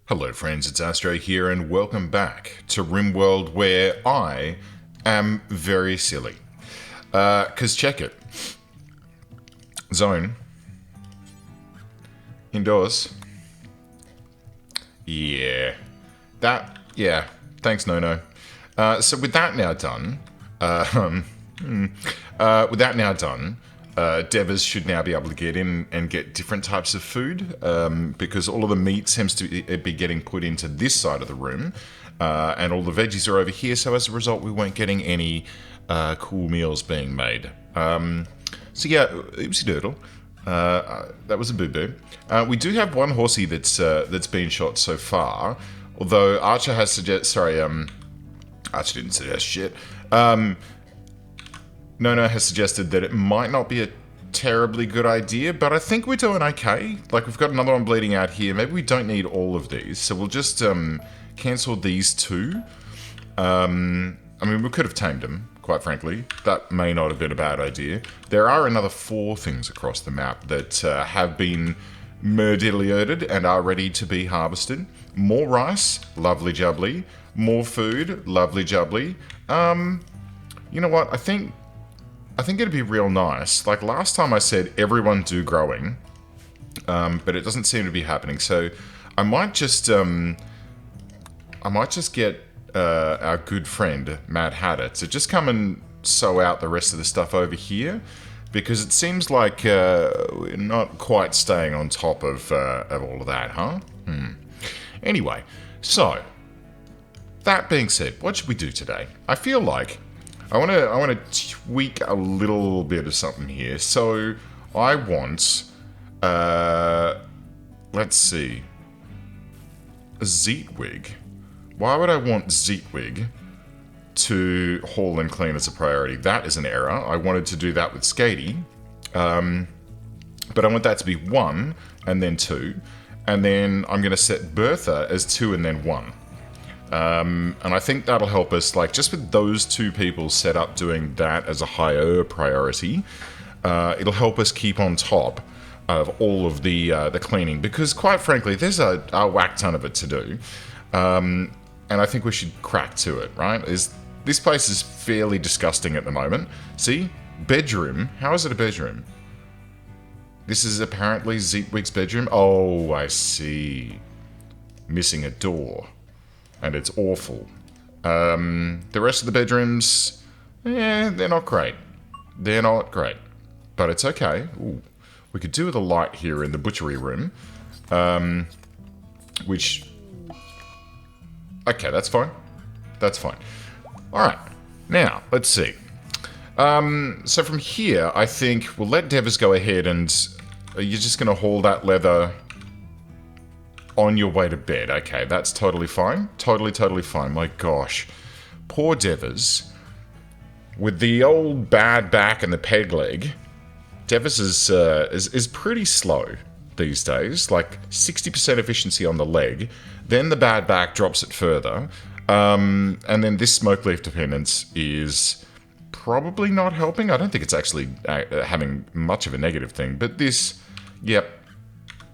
Hello friends, it's Astro here and welcome back to RimWorld where I am very silly. Cause check it. Zone. Indoors. Yeah. Thanks No. So with that now done, Devers should now be able to get in and get different types of food because all of the meat seems to be getting put into this side of the room and all the veggies are over here. So as a result, we weren't getting any cool meals being made. So yeah, oopsie doodle. That was a boo-boo. We do have one horsey that's been shot so far, although Archer has Archer didn't suggest shit. Nono has suggested that it might not be a terribly good idea, but I think we're doing okay. Like, we've got another one bleeding out here. Maybe we don't need all of these, so we'll just cancel these two. I mean, we could have tamed them, quite frankly. That may not have been a bad idea. There are another 4 things across the map that have been murder-lioted and are ready to be harvested. More rice, lovely jubbly. More food, lovely jubbly. You know what? I think it'd be real nice. Like last time I said, everyone do growing, but it doesn't seem to be happening. So I might just get our good friend Mad Hatter to just come and sow out the rest of the stuff over here, because it seems like we're not quite staying on top of all of that, huh? Anyway, so that being said, what should we do today? I feel like I want to tweak a little bit of something here. So I want, let's see, a Zeetwig. Why would I want Zeetwig to haul and clean as a priority? That is an error. I wanted to do that with Skatey, but I want that to be 1 and then 2, and then I'm going to set Bertha as 2 and then 1. And I think that'll help us, like, just with those 2 people set up doing that as a higher priority, it'll help us keep on top of all of the cleaning, because quite frankly, there's a whack ton of it to do. And I think we should crack to it, right? This place is fairly disgusting at the moment. See? Bedroom. How is it a bedroom? This is apparently Zeetwig's bedroom. Oh, I see. Missing a door. And it's awful. The rest of the bedrooms, they're not great. They're not great. But it's okay. Ooh. We could do with a light here in the butchery room. Which... Okay, that's fine. That's fine. Alright. Now, let's see. So from here, I think we'll let Devers go ahead and... You're just going to haul that leather on your way to bed. Okay, that's totally fine. Totally fine. My gosh. Poor Devers. With the old bad back and the peg leg, Devers is pretty slow these days. Like 60% efficiency on the leg. Then the bad back drops it further. And then this smoke leaf dependence is probably not helping. I don't think it's actually having much of a negative thing. But this, yep.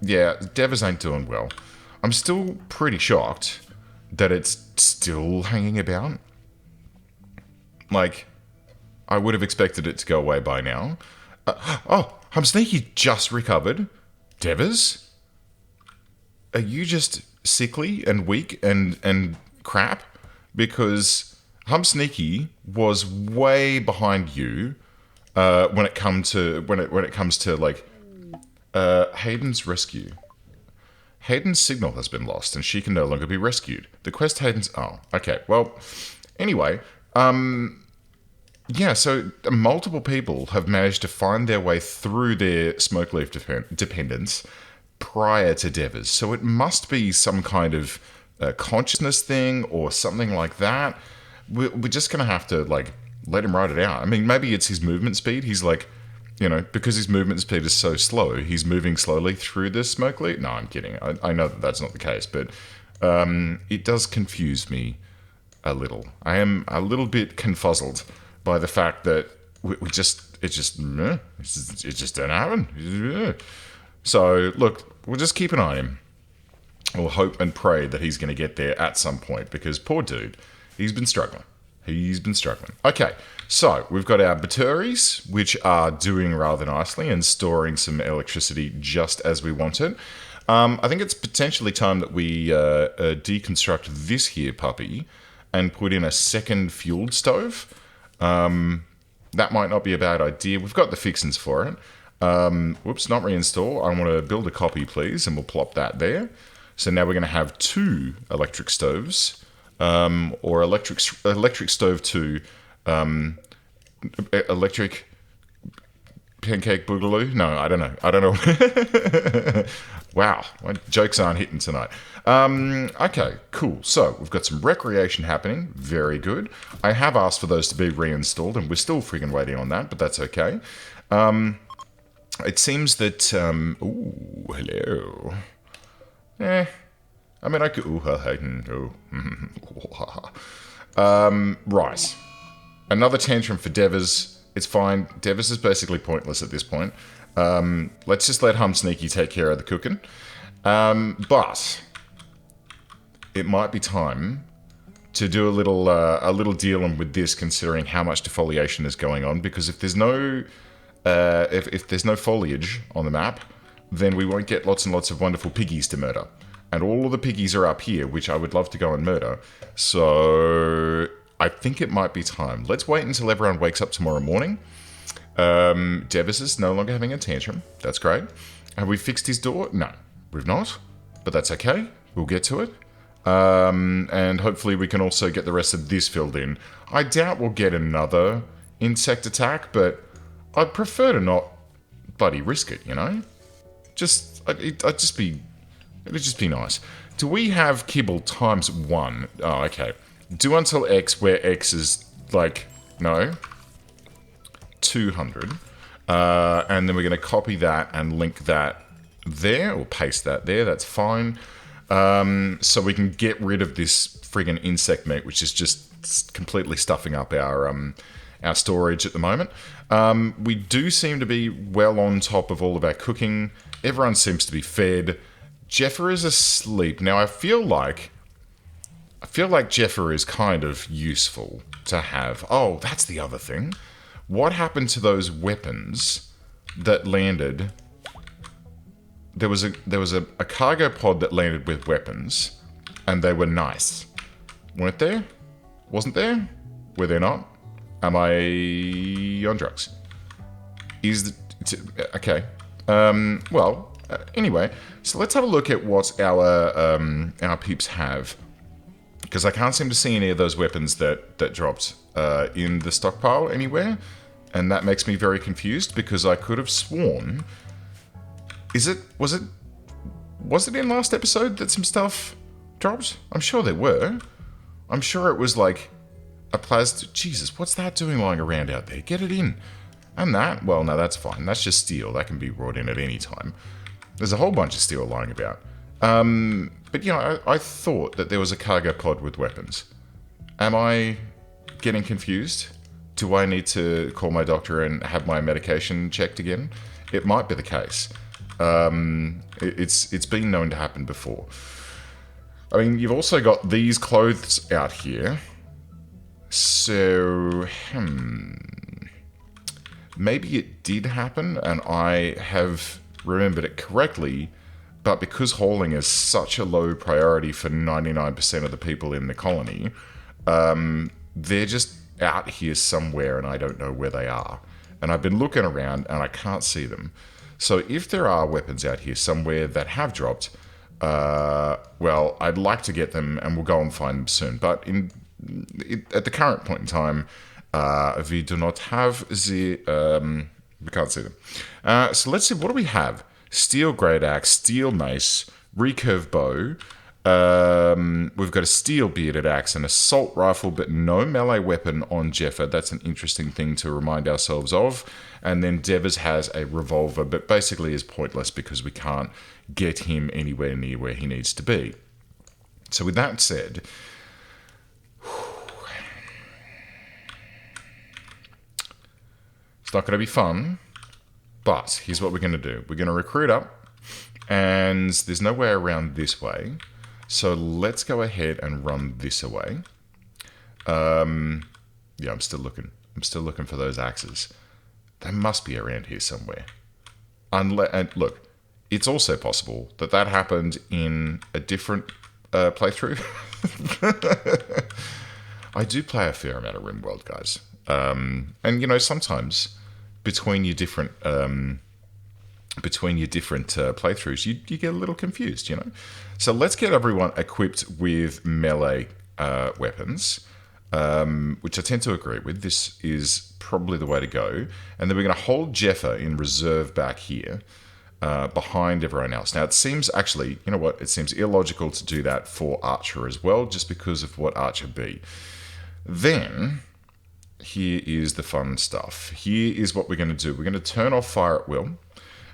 Yeah, Devers ain't doing well. I'm still pretty shocked that it's still hanging about. Like, I would have expected it to go away by now. I'm sneaky just recovered. Devers? Are you just sickly and weak and crap? Because Hum Sneaky was way behind you when it comes to like Hayden's rescue. Hayden's signal has been lost and she can no longer be rescued. The quest Hayden's... Oh, okay. Well, anyway, yeah, so multiple people have managed to find their way through their smoke leaf dependence prior to Devers. So it must be some kind of consciousness thing or something like that. We're just going to have to, like, let him ride it out. I mean, maybe it's his movement speed. He's like... You know, because his movement speed is so slow, he's moving slowly through the smoke leaf. No, I'm kidding. I know that that's not the case, but it does confuse me a little. I am a little bit confuzzled by the fact that it just don't happen. So, look, we'll just keep an eye on him. We'll hope and pray that he's going to get there at some point, because poor dude, he's been struggling. Okay, so we've got our batteries, which are doing rather nicely and storing some electricity just as we want it. I think it's potentially time that we deconstruct this here puppy and put in a second fueled stove. That might not be a bad idea. We've got the fixings for it. Whoops, not reinstall. I want to build a copy, please, and we'll plop that there. So now we're going to have 2 electric stoves, or electric stove 2, electric pancake boogaloo. No, I don't know. Wow, my jokes aren't hitting tonight. Okay, cool. So we've got some recreation happening. Very good. I have asked for those to be reinstalled, and we're still freaking waiting on that, but that's okay. It seems that... ooh, hello. I mean, I could... Right. Another tantrum for Devers. It's fine. Devers is basically pointless at this point. Let's just let Hum Sneaky take care of the cooking. But it might be time to do a little dealing with this, considering how much defoliation is going on. Because if there's no if there's no foliage on the map, then we won't get lots and lots of wonderful piggies to murder. And all of the piggies are up here, which I would love to go and murder. So I think it might be time. Let's wait until everyone wakes up tomorrow morning. Devers is no longer having a tantrum. That's great. Have we fixed his door? No, we've not. But that's okay. We'll get to it. And hopefully we can also get the rest of this filled in. I doubt we'll get another insect attack, but I'd prefer to not bloody risk it, you know? It'd just be nice. Do we have kibble times 1? Oh, okay. Do until X, where X is, like, no, 200. And then we're going to copy that and link that there, or paste that there. That's fine. So we can get rid of this friggin' insect meat, which is just completely stuffing up our storage at the moment. We do seem to be well on top of all of our cooking. Everyone seems to be fed. Jeffer is asleep. Now, I feel like Jeffer is kind of useful to have. Oh, that's the other thing. What happened to those weapons that landed? There was a cargo pod that landed with weapons, and they were nice. Weren't there? Wasn't there? Were there not? Am I on drugs? Okay. Anyway, so let's have a look at what our peeps have, because I can't seem to see any of those weapons that dropped in the stockpile anywhere, and that makes me very confused, because I could have sworn... Was it in last episode that some stuff dropped? I'm sure there were. I'm sure it was like a Jesus, what's that doing lying around out there? Get it in. And that, well, no, that's fine. That's just steel. That can be brought in at any time. There's a whole bunch of steel lying about. But, you know, I thought that there was a cargo pod with weapons. Am I getting confused? Do I need to call my doctor and have my medication checked again? It might be the case. It's been known to happen before. I mean, you've also got these clothes out here. So, maybe it did happen and I have remembered it correctly, but because hauling is such a low priority for 99% of the people in the colony, they're just out here somewhere and I don't know where they are. And I've been looking around and I can't see them. So if there are weapons out here somewhere that have dropped, well, I'd like to get them and we'll go and find them soon. But at the current point in time, we do not have the... we can't see them. So let's see, what do we have? Steel great axe, steel mace, recurve bow. We've got a steel bearded axe, an assault rifle, but no melee weapon on Jeffer. That's an interesting thing to remind ourselves of. And then Devers has a revolver, but basically is pointless because we can't get him anywhere near where he needs to be. So with that said, it's not going to be fun, but here's what we're going to do. We're going to recruit up And there's no way around this way. So let's go ahead and run this away. Yeah, I'm still looking. I'm still looking for those axes. They must be around here somewhere. And look, it's also possible that that happened in a different playthrough. I do play a fair amount of RimWorld, guys. And, you know, sometimes between your different... playthroughs, you get a little confused, you know. So let's get everyone equipped with melee weapons, which I tend to agree with. This is probably the way to go. And then we're going to hold Jeffa in reserve back here behind everyone else. Now, it seems actually, you know what, it seems illogical to do that for Archer as well, just because of what Archer be. Then... here is the fun stuff. Here is what we're going to do. We're going to turn off fire at will.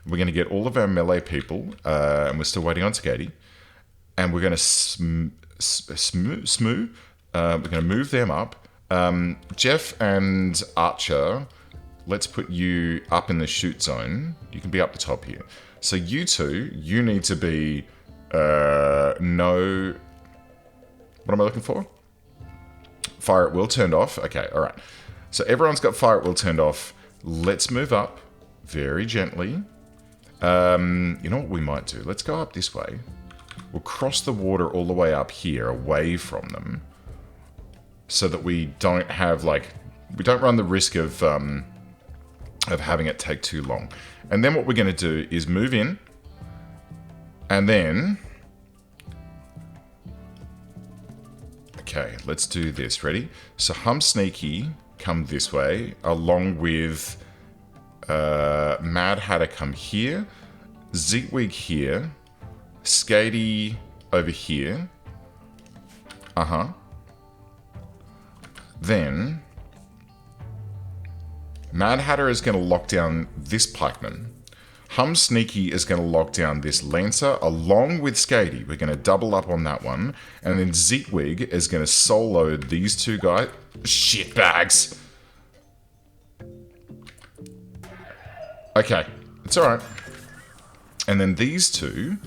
We're going to get all of our melee people, and we're still waiting on Skady. And we're going to we're going to move them up. Jeff and Archer, let's put you up in the shoot zone. You can be up the top here. So you two, you need to be no... What am I looking for? Fire at will turned off. Okay, all right. So everyone's got fire at will turned off. Let's move up very gently. You know what we might do? Let's go up this way. We'll cross the water all the way up here, away from them, so that we don't have, like, we don't run the risk of having it take too long. And then what we're going to do is move in, and then... Okay, let's do this. Ready? So Hum Sneaky come this way, along with Mad Hatter come here, Zigwig here, Skady over here. Then Mad Hatter is going to lock down this pikeman. Hum Sneaky is going to lock down this Lancer along with Skady. We're going to double up on that one. And then Zitwig is going to solo these two guys. Shitbags. Okay, it's alright. And then these two,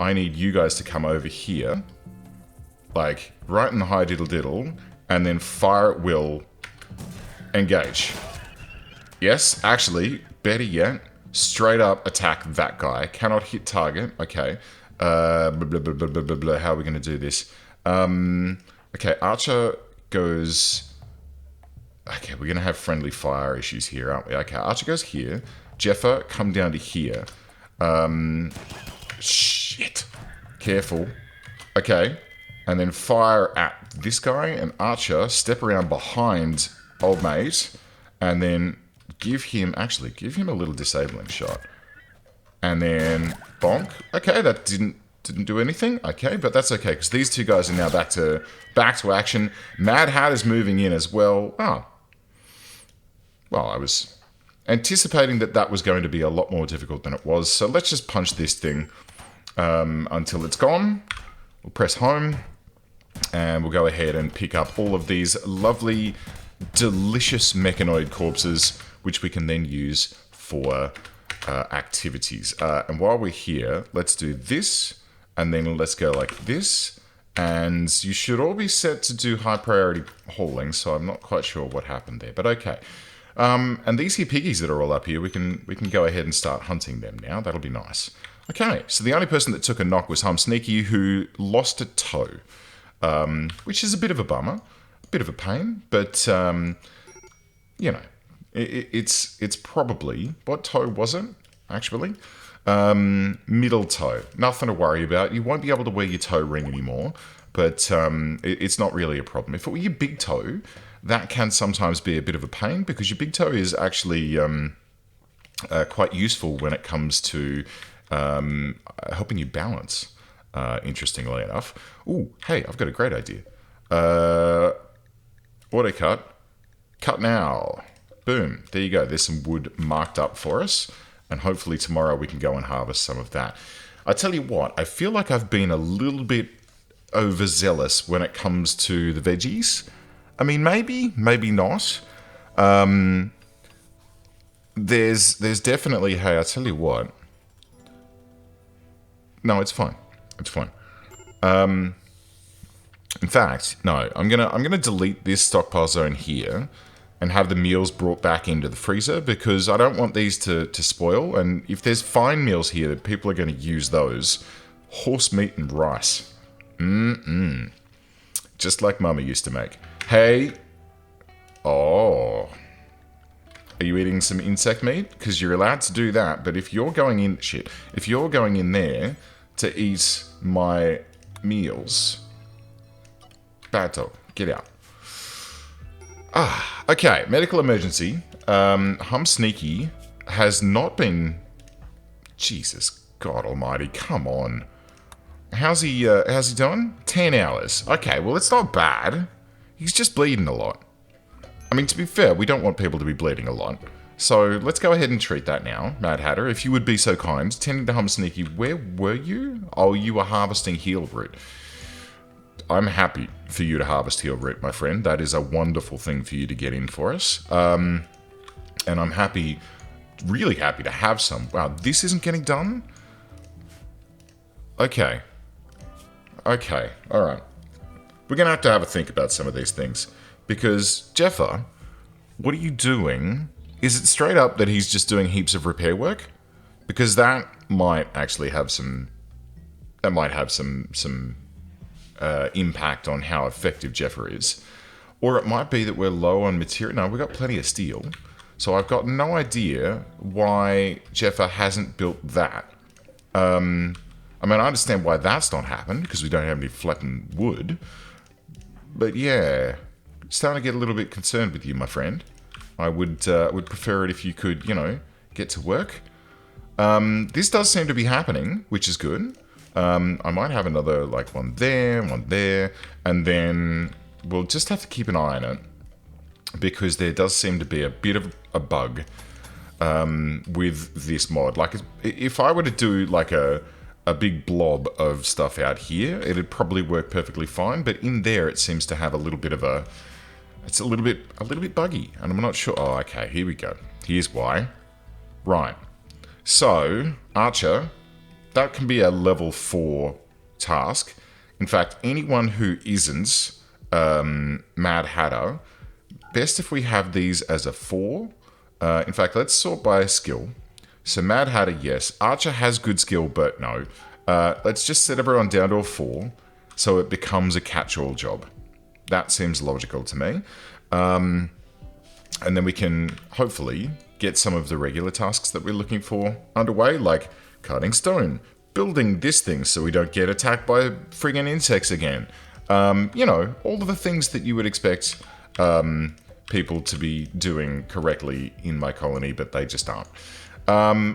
I need you guys to come over here. Like, right in the high diddle diddle. And then fire at will. Engage. Yes, actually, better yet. Straight up attack that guy. Cannot hit target. Okay. Blah, blah, blah, blah, blah, blah, blah. How are we going to do this? Okay, Archer goes... Okay, we're going to have friendly fire issues here, aren't we? Okay, Archer goes here. Jeffa, come down to here. Shit. Careful. Okay. And then fire at this guy. And Archer, step around behind old mate. And then... give him a little disabling shot. And then bonk. Okay, that didn't do anything. Okay, but that's okay, because these two guys are now back to action. Mad Hat is moving in as well. Oh. Well, I was anticipating that was going to be a lot more difficult than it was. So let's just punch this thing until it's gone. We'll press home. And we'll go ahead and pick up all of these lovely, delicious mechanoid corpses, which we can then use for activities. And while we're here, let's do this, and then let's go like this. And you should all be set to do high priority hauling, so I'm not quite sure what happened there, but okay. And these here piggies that are all up here, we can go ahead and start hunting them now. That'll be nice. Okay, so the only person that took a knock was Hum Sneaky, who lost a toe, which is a bit of a bummer, a bit of a pain, but, you know, it's probably... What toe was it, actually? Middle toe. Nothing to worry about. You won't be able to wear your toe ring anymore, but it's not really a problem. If it were your big toe, that can sometimes be a bit of a pain, because your big toe is actually quite useful when it comes to helping you balance, interestingly enough. Ooh, hey, I've got a great idea. Auto cut. Cut now. Boom. There you go. There's some wood marked up for us. And hopefully tomorrow we can go and harvest some of that. I tell you what, I feel like I've been a little bit overzealous when it comes to the veggies. I mean, maybe not. There's definitely... Hey, I tell you what. No, it's fine. It's fine. In fact, no, I'm gonna delete this stockpile zone here and have the meals brought back into the freezer because I don't want these to spoil. And if there's fine meals here, people are going to use those. Horse meat and rice. Just like Mama used to make. Hey. Oh. Are you eating some insect meat? Because you're allowed to do that. But if you're going in... Shit. If you're going in there to eat my meals... Bad dog. Get out. Okay. Medical emergency. Hum Sneaky has not been... Jesus God almighty. Come on. How's he doing? 10 hours. Okay, well, it's not bad. He's just bleeding a lot. I mean, to be fair, we don't want people to be bleeding a lot. So let's go ahead and treat that now, Mad Hatter. If you would be so kind. Tending to Hum Sneaky, where were you? Oh, you were harvesting heal root. I'm happy for you to harvest heal root, my friend. That is a wonderful thing for you to get in for us. And I'm happy, really happy to have some. Wow, this isn't getting done? Okay. Okay, alright. We're going to have a think about some of these things. Because, Jeffa, what are you doing? Is it straight up that he's just doing heaps of repair work? Because that might actually have some... That might have some impact on how effective Jeffa is. Or it might be that we're low on material. No, we've got plenty of steel. So I've got no idea why Jeffa hasn't built that. I mean, I understand why that's not happened, because we don't have any flattened wood. But yeah, starting to get a little bit concerned with you, my friend. I would prefer it if you could, you know, get to work. This does seem to be happening, which is good. I might have another, like, one there, and then we'll just have to keep an eye on it, because there does seem to be a bit of a bug with this mod. Like, if I were to do, like, a big blob of stuff out here, it'd probably work perfectly fine, but in there it seems to have a little bit of a... It's a little bit buggy, and I'm not sure... Oh, okay, here we go. Here's why. Right. So, Archer... That can be a level 4 task. In fact, anyone who isn't Mad Hatter, best if we have these as a 4. In fact, let's sort by skill. So Mad Hatter, yes. Archer has good skill, but no. Let's just set everyone down to a 4, so it becomes a catch-all job. That seems logical to me. And then we can, hopefully, get some of the regular tasks that we're looking for underway, like... cutting stone, building this thing so we don't get attacked by friggin' insects again. You know, all of the things that you would expect people to be doing correctly in my colony, but they just aren't.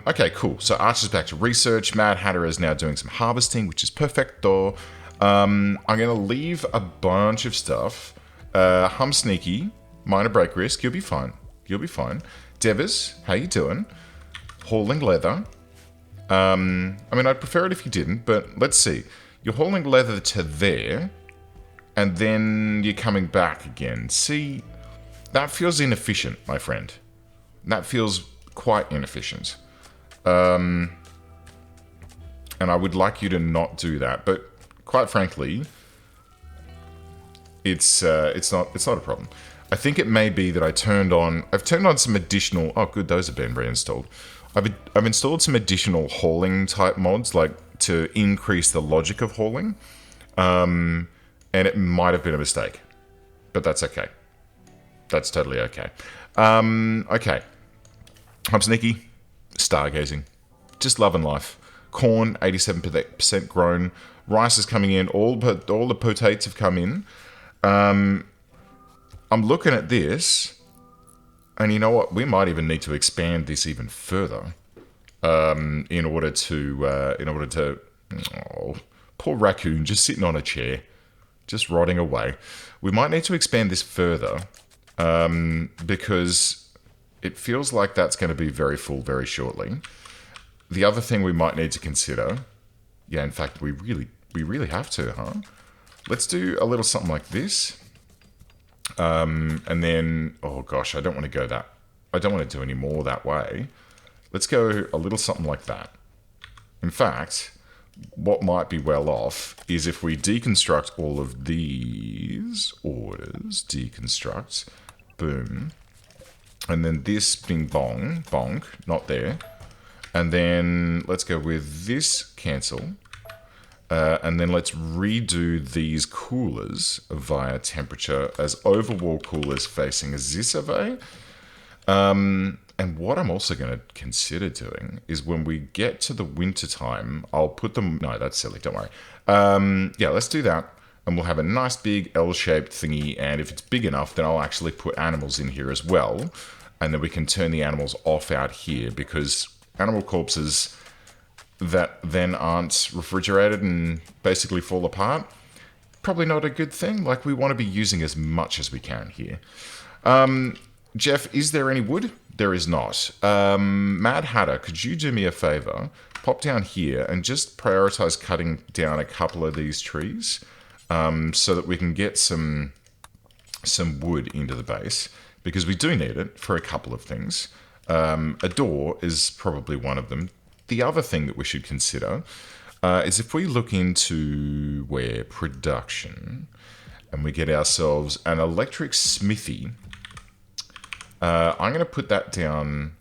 Okay, cool. So Archer's back to research. Mad Hatter is now doing some harvesting, which is perfecto. I'm going to leave a bunch of stuff. Hum Sneaky, minor break risk, you'll be fine. You'll be fine. Devers, how you doing? Hauling leather. I mean, I'd prefer it if you didn't, but let's see. You're hauling leather to there, and then you're coming back again. See, that feels inefficient, my friend. That feels quite inefficient. And I would like you to not do that, but quite frankly, it's not a problem. I think it may be that I've turned on some additional... Oh, good, those have been reinstalled. I've installed some additional hauling type mods, like to increase the logic of hauling, and it might have been a mistake, but that's okay. That's totally okay. Okay. I'm Sneaky. Stargazing. Just loving life. Corn, 87% grown. Rice is coming in. All the potates have come in. I'm looking at this. And you know what? We might even need to expand this even further, in order to. Oh, poor raccoon, just sitting on a chair, just rotting away. We might need to expand this further, because it feels like that's going to be very full very shortly. The other thing we might need to consider, yeah, in fact, we really have to, huh? Let's do a little something like this. And then, oh gosh, I don't want to do any more that way. Let's go a little something like that. In fact, what might be well off is if we deconstruct all of these orders, deconstruct, boom, and then this bing bong, bonk, not there, and then let's go with this cancel, and then let's redo these coolers via temperature as overwall coolers facing this way. And what I'm also going to consider doing is when we get to the winter time, I'll put them... No, that's silly, don't worry. Yeah, let's do that. And we'll have a nice big L-shaped thingy. And if it's big enough, then I'll actually put animals in here as well. And then we can turn the animals off out here, because animal corpses that then aren't refrigerated and basically fall apart, probably not a good thing. Like, we want to be using as much as we can here. Jeff, is there any wood? There is not. Mad Hatter, could you do me a favor? Pop down here and just prioritize cutting down a couple of these trees so that we can get some wood into the base, because we do need it for a couple of things. A door is probably one of them. The other thing that we should consider is if we look into where production and we get ourselves an electric smithy. I'm going to put that down.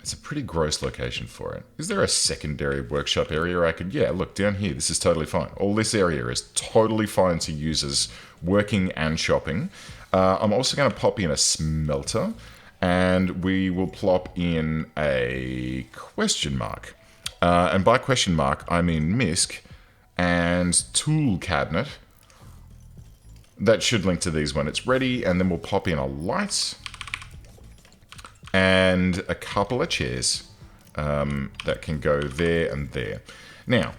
It's a pretty gross location for it. Is there a secondary workshop area I could... Yeah, look, down here, this is totally fine. All this area is totally fine to use as working and shopping. I'm also going to pop in a smelter, and we will plop in a question mark. And by question mark, I mean misc and tool cabinet. That should link to these when it's ready, and then we'll pop in a light and a couple of chairs that can go there and there. Now,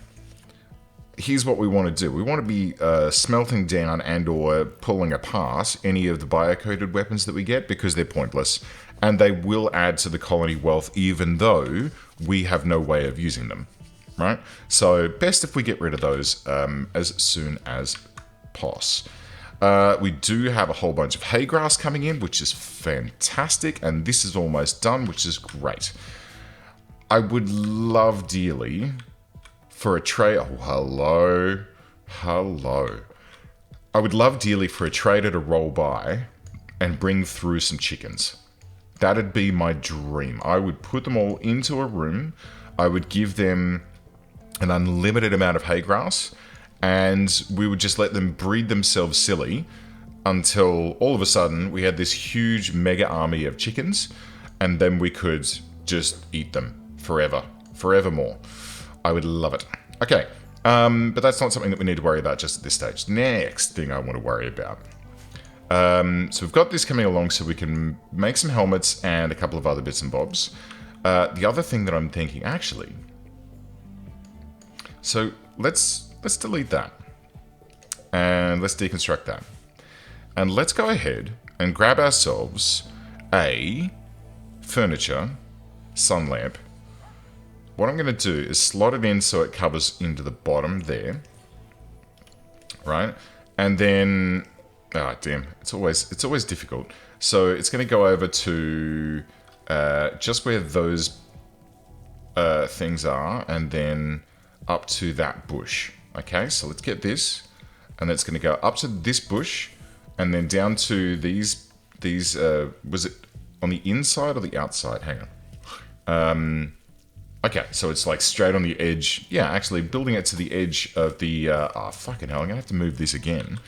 here's what we want to do. We want to be smelting down and or pulling apart any of the biocoded weapons that we get, because they're pointless, and they will add to the colony wealth even though we have no way of using them, right? So best if we get rid of those as soon as possible. We do have a whole bunch of hay grass coming in, which is fantastic, and this is almost done, which is great. I would love dearly for a trade... Oh, hello. Hello. I would love dearly for a trader to roll by and bring through some chickens. That'd be my dream. I would put them all into a room. I would give them an unlimited amount of hay grass, and we would just let them breed themselves silly until all of a sudden we had this huge mega army of chickens, and then we could just eat them forevermore. I would love it. Okay, but that's not something that we need to worry about just at this stage. Next thing I want to worry about. So we've got this coming along so we can make some helmets and a couple of other bits and bobs. The other thing that I'm thinking, actually... So let's delete that, and let's deconstruct that, and let's go ahead and grab ourselves a furniture sun lamp. What I'm going to do is slot it in so it covers into the bottom there, right? And then, damn, it's always difficult. So it's going to go over to just where those things are, and then up to that bush. Okay, so let's get this, and that's going to go up to this bush, and then down to these, was it on the inside or the outside? Hang on. Okay, so it's like straight on the edge. Yeah, actually building it to the edge of the, fucking hell, I'm going to have to move this again.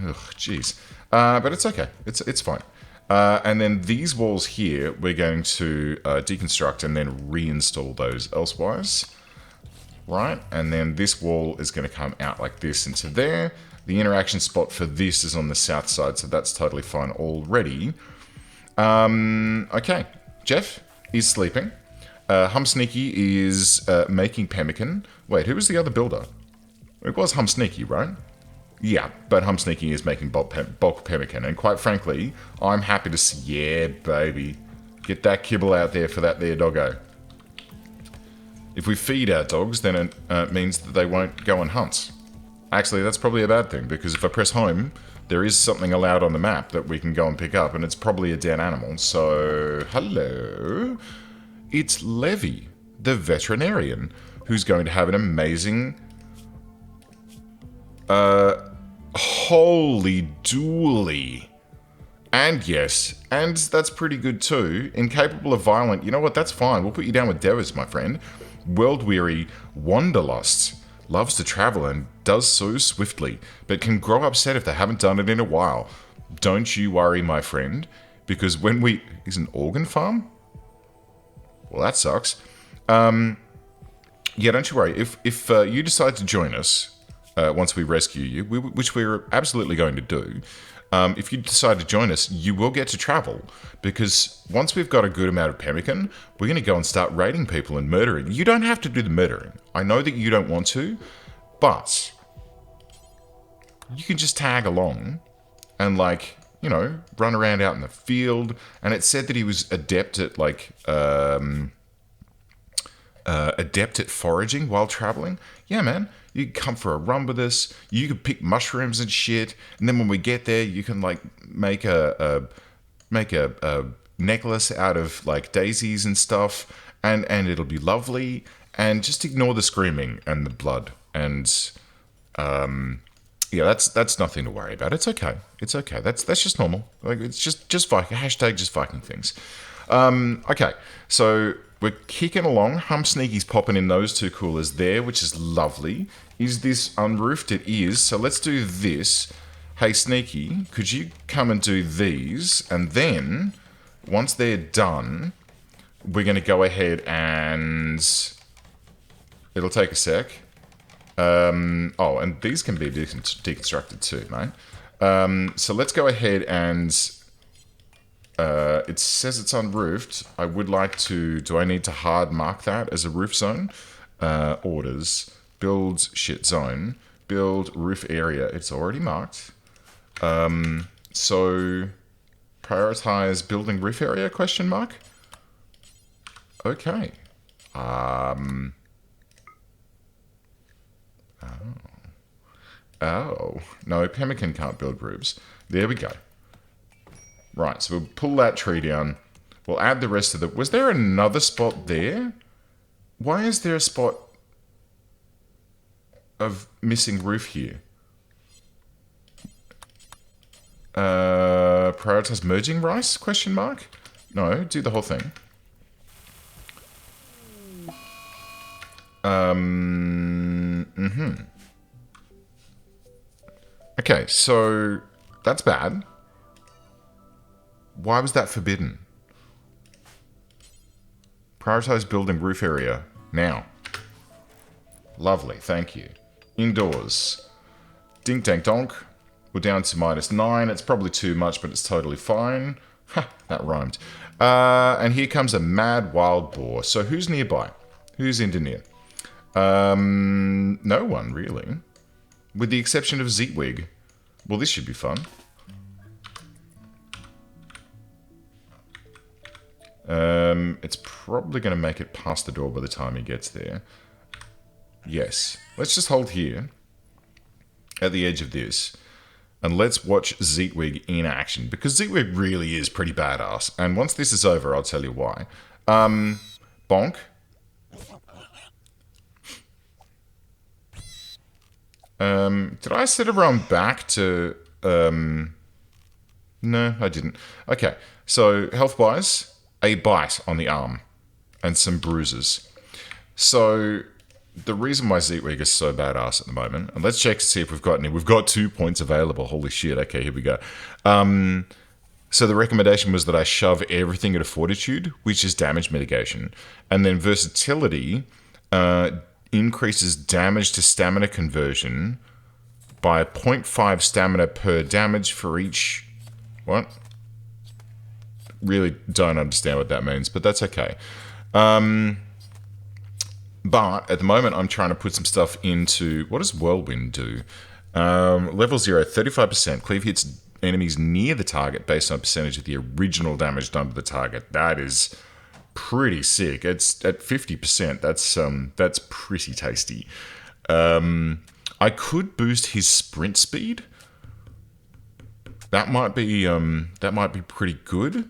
Ugh, jeez. But it's okay, it's fine. And then these walls here, we're going to deconstruct and then reinstall those elsewise. Right, and then this wall is going to come out like this into there. The interaction spot for this is on the south side, so that's totally fine already. Okay, Jeff is sleeping. Humsneaky is making pemmican. Wait, who was the other builder? It was Humsneaky, right? Yeah, but Humsneaky is making bulk pemmican, and quite frankly, I'm happy to see... Yeah, baby. Get that kibble out there for that there doggo. If we feed our dogs, then it means that they won't go and hunt. Actually, that's probably a bad thing, because if I press home, there is something allowed on the map that we can go and pick up, and it's probably a dead animal. So, hello. It's Levy, the veterinarian. who's going to have an amazing... holy dooly. And yes, and that's pretty good too. Incapable of violent, you know what, that's fine. We'll put you down with Devers, my friend. World-weary wanderlust. Loves to travel and does so swiftly, but can grow upset if they haven't done it in a while. Don't you worry, my friend, because when we... Is an organ farm? Well, that sucks. Yeah, don't you worry. If you decide to join us, once we rescue you, which we're absolutely going to do, if you decide to join us, you will get to travel, because once we've got a good amount of pemmican, we're going to go and start raiding people and murdering. You don't have to do the murdering. I know that you don't want to, but you can just tag along and, like, you know, run around out in the field. And it said that he was adept at, like, adept at foraging while traveling. Yeah, man. You can come for a run with us. You can pick mushrooms and shit. And then when we get there, you can, like, make a necklace out of, like, daisies and stuff. And it'll be lovely. And just ignore the screaming and the blood. And, yeah, that's nothing to worry about. It's okay. It's okay. That's just normal. Like, it's just Viking. Hashtag just Viking things. Okay, so we're kicking along. Hum Sneaky's popping in those two coolers there, which is lovely. Is this unroofed? It is. So let's do this. Hey, Sneaky, could you come and do these? And then, once they're done, we're going to go ahead and... It'll take a sec. Oh, and these can be deconstructed too, mate. So let's go ahead and... it says it's unroofed. I would like to... Do I need to hard mark that as a roof zone? Orders. Build shit zone. Build roof area. It's already marked. So... Prioritize building roof area, question mark? Okay. Oh. No, pemmican can't build roofs. There we go. Right, so we'll pull that tree down. We'll add the rest of the... Was there another spot there? Why is there a spot of missing roof here? Prioritize merging rice? Question mark? No, do the whole thing. Okay, so that's bad. Why was that forbidden? Prioritize building roof area now. Lovely, thank you. Indoors. Dink dank donk. We're down to -9. It's probably too much, but it's totally fine. Ha, that rhymed. And here comes a mad wild boar. So who's nearby? Who's into near? No one, really. With the exception of Zeetwig. Well, this should be fun. It's probably going to make it past the door by the time he gets there. Yes. Let's just hold here. At the edge of this. And let's watch Zeetwig in action. Because Zeetwig really is pretty badass. And once this is over, I'll tell you why. Bonk. Did I set everyone back to... No, I didn't. Okay, so health-wise, a bite on the arm. And some bruises. So... The reason why Zeetwig is so badass at the moment, and let's check to see if we've got any. We've got 2 points available. Holy shit. Okay, here we go. So the recommendation was that I shove everything at a fortitude, which is damage mitigation. And then versatility increases damage to stamina conversion by 0.5 stamina per damage for each... What? Really don't understand what that means, but that's okay. But at the moment, I'm trying to put some stuff into... What does Whirlwind do? Level 0, 35%. Cleave hits enemies near the target based on percentage of the original damage done to the target. That is pretty sick. It's at 50%. That's pretty tasty. I could boost his sprint speed. That might be pretty good.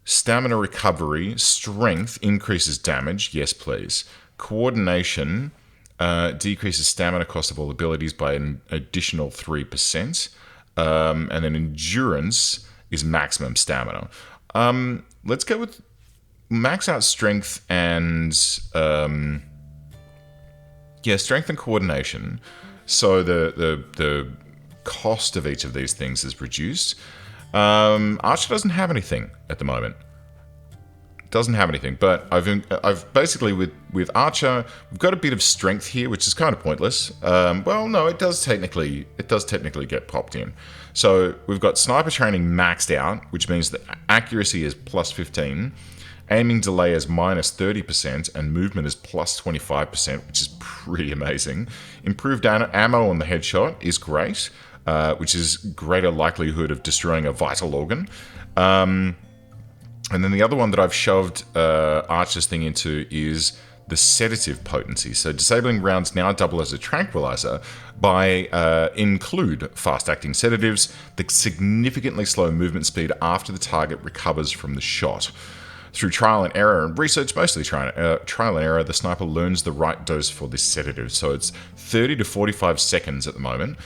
Stamina recovery. Strength increases damage. Yes, please. Coordination decreases stamina cost of all abilities by an additional 3%. And then endurance is maximum stamina. Let's go with max out strength and strength and coordination. So the cost of each of these things is reduced. Archer doesn't have anything at the moment. Doesn't have anything, but I've basically with Archer, we've got a bit of strength here, which is kind of pointless. Well, no, it does technically get popped in. So we've got sniper training maxed out, which means that accuracy is plus 15, aiming delay is minus 30%, and movement is plus 25%, which is pretty amazing. Improved ammo on the headshot is great, which is greater likelihood of destroying a vital organ. And then the other one that I've shoved Archer's thing into is the sedative potency. So disabling rounds now double as a tranquilizer by include fast-acting sedatives that significantly slow movement speed after the target recovers from the shot. Through trial and error and research, mostly trial and error, the sniper learns the right dose for this sedative. So it's 30 to 45 seconds at the moment.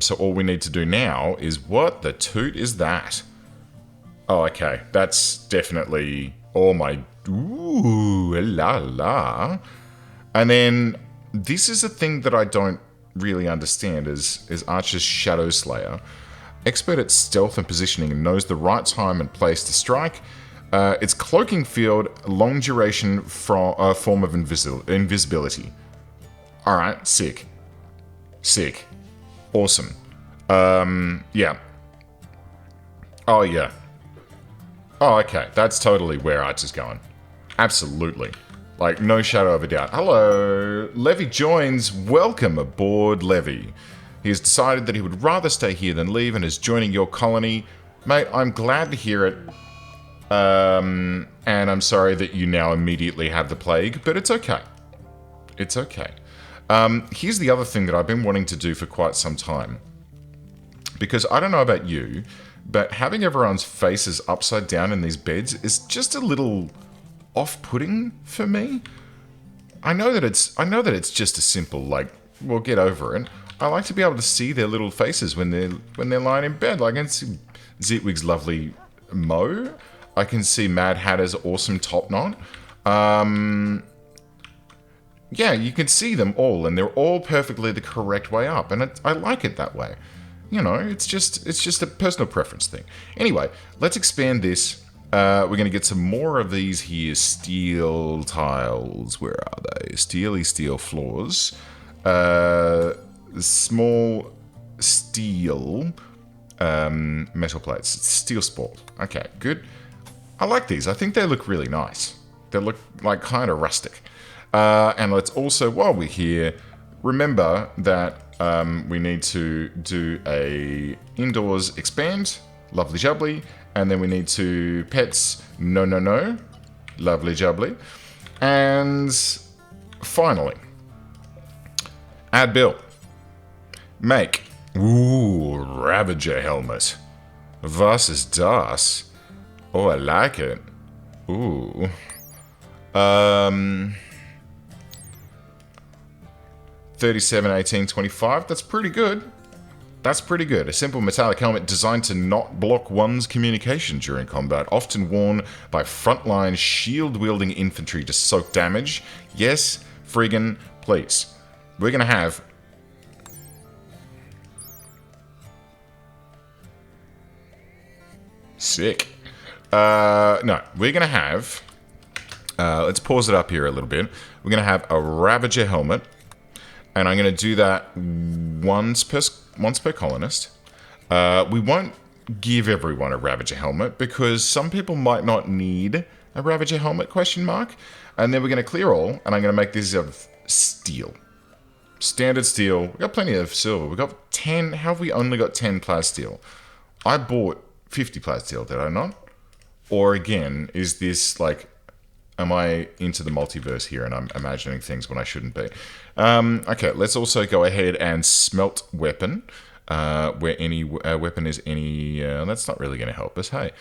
So all we need to do now is, what the toot is that? Oh, okay. That's definitely... Oh my... Ooh, la la. And then this is a thing that I don't really understand is Archer's Shadow Slayer. Expert at stealth and positioning and knows the right time and place to strike. It's cloaking field, long duration form of invisibility. Alright, sick. Sick. Awesome. Yeah. Oh, yeah. Oh, okay. That's totally where Archer's going. Absolutely. Like, no shadow of a doubt. Hello. Levy joins. Welcome aboard, Levy. He has decided that he would rather stay here than leave and is joining your colony. Mate, I'm glad to hear it. And I'm sorry that you now immediately have the plague, but it's okay. It's okay. Here's the other thing that I've been wanting to do for quite some time. Because I don't know about you, but having everyone's faces upside down in these beds is just a little off-putting for me. I know that it's just a simple, like, well, get over it. I like to be able to see their little faces when they're lying in bed. Like, I can see Zitwig's lovely Mo. I can see Mad Hatter's awesome top knot. Yeah, you can see them all, and they're all perfectly the correct way up, and I like it that way. You know, it's just a personal preference thing. Anyway, let's expand this. We're going to get some more of these here steel tiles. Where are they? Steely steel floors. Small steel metal plates. It's steel sport. Okay, good. I like these. I think they look really nice. They look like kind of rustic. And let's also, while we're here, remember that we need to do a indoors expand, lovely jubbly, and then we need to pets, no, lovely jubbly. And finally, add bill. Make, Ravager helmet. Was ist das? Oh, I like it. Ooh. 37, 18, 25. That's pretty good. That's pretty good. A simple metallic helmet designed to not block one's communication during combat, often worn by frontline shield-wielding infantry to soak damage. Yes, friggin' please. We're gonna have... Sick. No, we're gonna have... let's pause it up here a little bit. We're gonna have a Ravager helmet. And I'm going to do that once per colonist. We won't give everyone a Ravager helmet because some people might not need a Ravager helmet, question mark. And then we're going to clear all, and I'm going to make this out of steel. Standard steel. We've got plenty of silver. We've got 10. How have we only got 10 plasteel? I bought 50 plasteel, did I not? Or again, is this like... Am I into the multiverse here and I'm imagining things when I shouldn't be? Okay, let's also go ahead and smelt weapon. Where any weapon is any... that's not really going to help us, hey.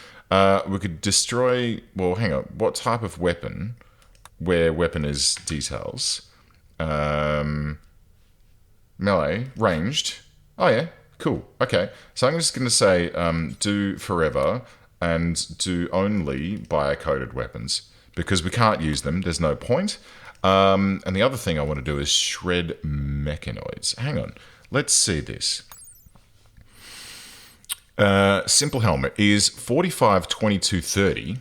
We could destroy... Well, hang on. What type of weapon where weapon is details. Melee, ranged. Oh yeah, cool. Okay, so I'm just going to say do forever and do only biocoded weapons because we can't use them. There's no point. And the other thing I want to do is shred mechanoids. Hang on, let's see this. Simple helmet is 45, 22, 30.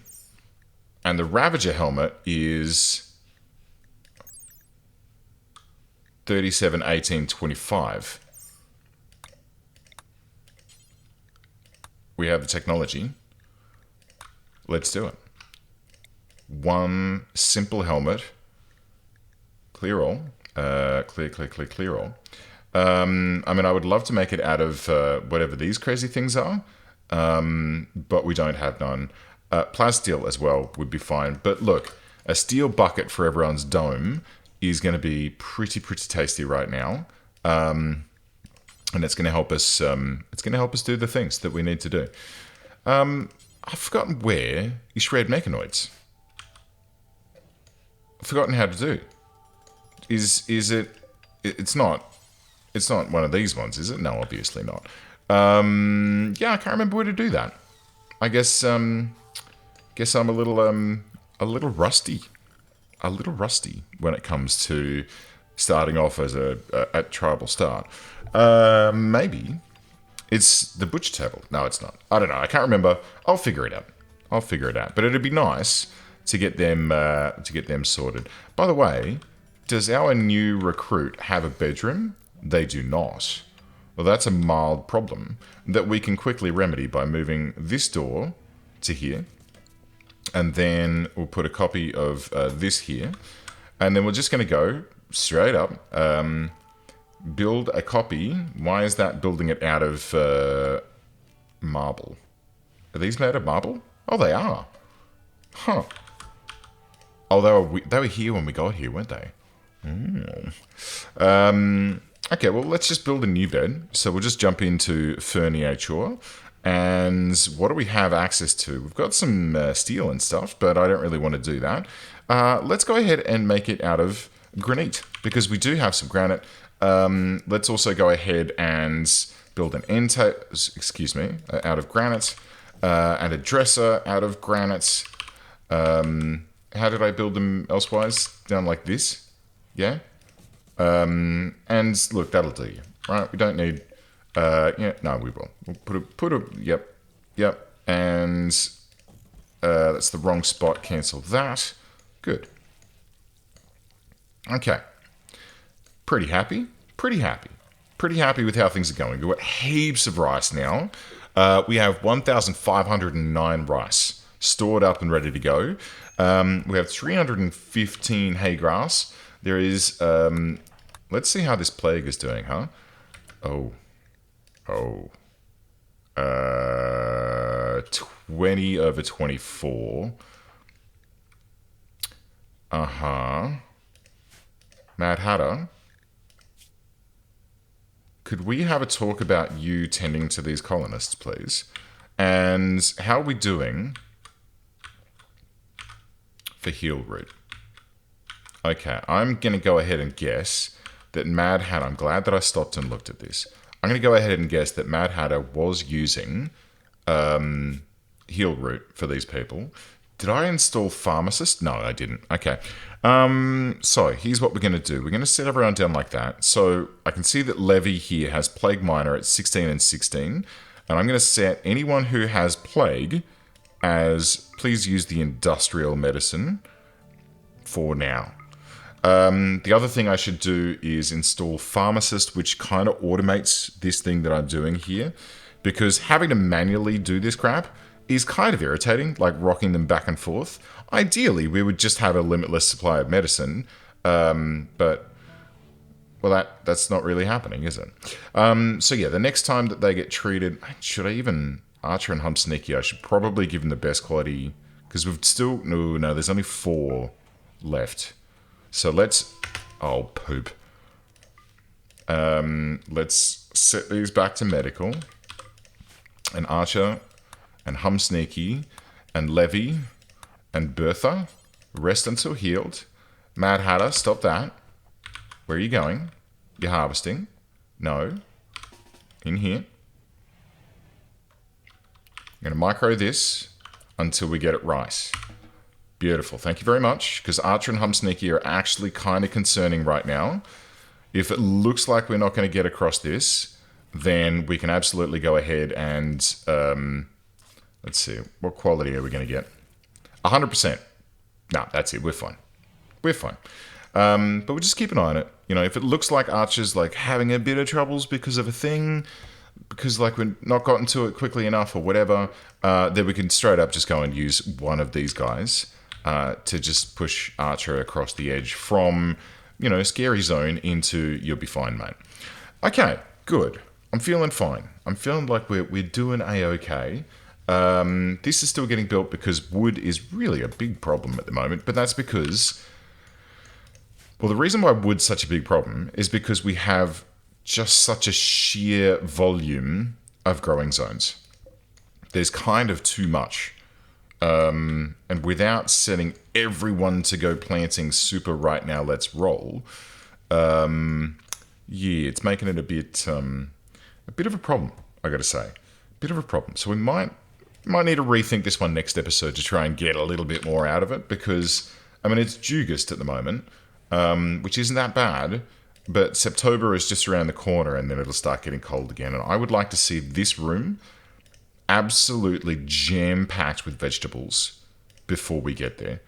And the Ravager helmet is 37, 18, 25. We have the technology. Let's do it. One simple helmet. Clear all. Clear all. I mean, I would love to make it out of whatever these crazy things are, but we don't have none. Plasteel as well would be fine. But look, a steel bucket for everyone's dome is going to be pretty tasty right now, and it's going to help us. It's going to help us do the things that we need to do. I've forgotten where you shred mechanoids. I've forgotten how to do. Is it? It's not. It's not one of these ones, is it? No, obviously not. Yeah, I can't remember where to do that. I guess I'm a little rusty. A little rusty when it comes to starting off as at tribal start. Maybe it's the butcher table. No, it's not. I don't know. I can't remember. I'll figure it out. But it'd be nice to get them sorted. By the way, does our new recruit have a bedroom? They do not. Well, that's a mild problem that we can quickly remedy by moving this door to here. And then we'll put a copy of this here. And then we're just going to go straight up, build a copy. Why is that building it out of marble? Are these made of marble? Oh, they are. Huh. Oh, they were here when we got here, weren't they? Okay, well, let's just build a new bed. So we'll just jump into furniture. And what do we have access to? We've got some steel and stuff, but I don't really want to do that. Let's go ahead and make it out of granite, because we do have some granite. Let's also go ahead and build an end table, out of granite, and a dresser out of granite. How did I build them elsewise? Down like this? Yeah? And look, that'll do you, right? We don't need... yeah, no, we will. We'll yep. And that's the wrong spot. Cancel that. Good. Okay. Pretty happy with how things are going. We've got heaps of rice now. We have 1,509 rice stored up and ready to go. We have 315 hay grass. There is... let's see how this plague is doing, huh? Oh. 20 over 24. Mad Hatter, could we have a talk about you tending to these colonists, please? And how are we doing for heal root? Okay, I'm going to go ahead and guess that Mad Hatter, I'm glad that I stopped and looked at this. I'm going to go ahead and guess that Mad Hatter was using heal root for these people. Did I install pharmacist? No, I didn't. Okay. So here's what we're going to do. We're going to set everyone down like that. So I can see that Levy here has Plague Minor at 16 and 16. And I'm going to set anyone who has Plague as please use the industrial medicine for now. The other thing I should do is install Pharmacist, which kind of automates this thing that I'm doing here, because having to manually do this crap is kind of irritating, like rocking them back and forth. Ideally, we would just have a limitless supply of medicine, but, well, that's not really happening, is it? So yeah, the next time that they get treated, should I even... Archer and Hump Sneaky, I should probably give them the best quality, because we've still... No, there's only 4 left. So let's... Oh, poop. Let's set these back to medical. And Archer, and Hum Sneaky, and Levy, and Bertha. Rest until healed. Mad Hatter, stop that. Where are you going? You're harvesting. No. In here. I'm going to micro this until we get it right. Beautiful. Thank you very much, because Archer and Humsneaky are actually kind of concerning right now. If it looks like we're not going to get across this, then we can absolutely go ahead and... let's see. What quality are we going to get? 100%. No, that's it. We're fine. We're fine. But we'll just keep an eye on it. You know, if it looks like Archer's like having a bit of troubles because of a thing, because like we're not gotten to it quickly enough or whatever, then we can straight up just go and use one of these guys to just push Archer across the edge from, you know, scary zone into you'll be fine, mate. Okay, good. I'm feeling fine. I'm feeling like we're doing A-okay. This is still getting built because wood is really a big problem at the moment, but that's because... Well, the reason why wood's such a big problem is because we have just such a sheer volume of growing zones. There's kind of too much. And without setting everyone to go planting super right now, let's roll. Yeah, it's making it a bit of a problem, I gotta say. A bit of a problem. So we might need to rethink this one next episode to try and get a little bit more out of it, because, I mean, it's August at the moment, which isn't that bad, but September is just around the corner and then it'll start getting cold again. And I would like to see this room absolutely jam-packed with vegetables before we get there.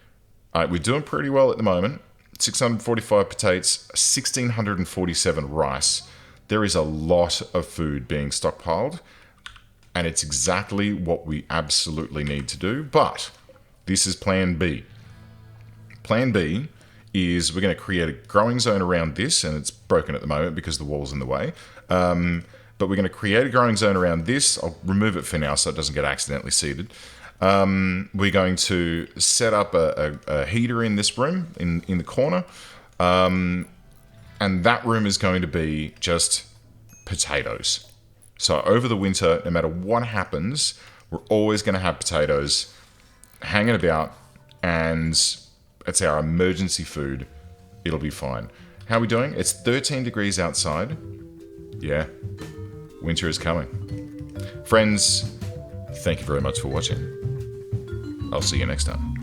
We're doing pretty well at the moment. 645 potatoes, 1,647 rice. There is a lot of food being stockpiled, and it's exactly what we absolutely need to do. But this is plan B. Plan B is we're going to create a growing zone around this, and it's broken at the moment because the wall's in the way. But we're going to create a growing zone around this. I'll remove it for now so it doesn't get accidentally seeded. We're going to set up a heater in this room, in the corner. And that room is going to be just potatoes. So over the winter, no matter what happens, we're always going to have potatoes hanging about, and it's our emergency food. It'll be fine. How are we doing? It's 13 degrees outside. Yeah, winter is coming. Friends, thank you very much for watching. I'll see you next time.